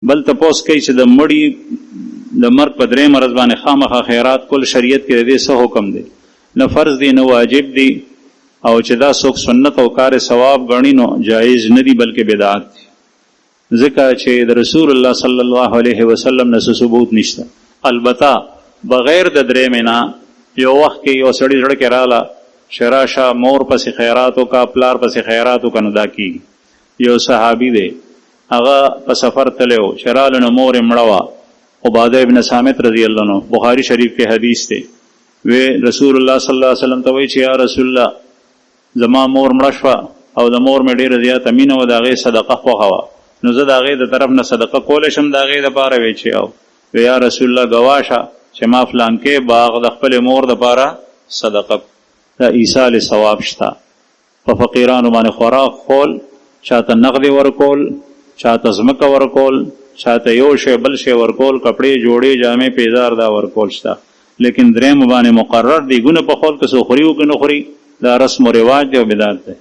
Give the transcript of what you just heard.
بل تپوس کوي چې د مړي د مرګ په درې مرض باندې خامخا خیرات کول شریعت کې د دې څه حکم دی؟ نه فرض دی نه واجب دی، او چې دا څوک سنت او کار ثواب ګڼي نو جایز نه دی بلکې بدعت دی، ځکه چې د رسول الله صلی الله علیه وسلم نه ثبوت نشته. البته بغیر د درې نه یو وخت کې یو سړی زړه کې رااله چې راشه مور پسې خیرات وکړه، پلار پسې خیرات وکړه، نو دا کېږي. یو صحابي دی هغه په سفر تللی و چې راله نو مور یې مړه وه، عباده ابن صامت رضی الله عنه، بخاري شریف کې حدیث دی. وی رسول الله صلی الله علیه وسلم ته وایي چې یا رسول الله زما مور مړه شوه او د مور مې ډېره زیاته مینه وه، د هغې صدقه خوښه وه، نو زه د هغې د طرف نه صدقه کولی شم د هغې دپاره؟ وی چې او وی یا رسول الله ګواه شه چې ما فلانکې باغ د خپلې مور دپاره صدقه د ایصال ثواب شته. په فقیرانو باندې خوراک خول، چاته نغدې ورکول، چاته ځمکه ورکول، چاته یو شی بل شی ورکول، کپړې جوړې جامې پیزار دا ورکول شته. لیکن درېم باندې مقرر دی ګونه په خول که څه خوري او که نه خوري، دا رسم و رواج دی او بدعت دی.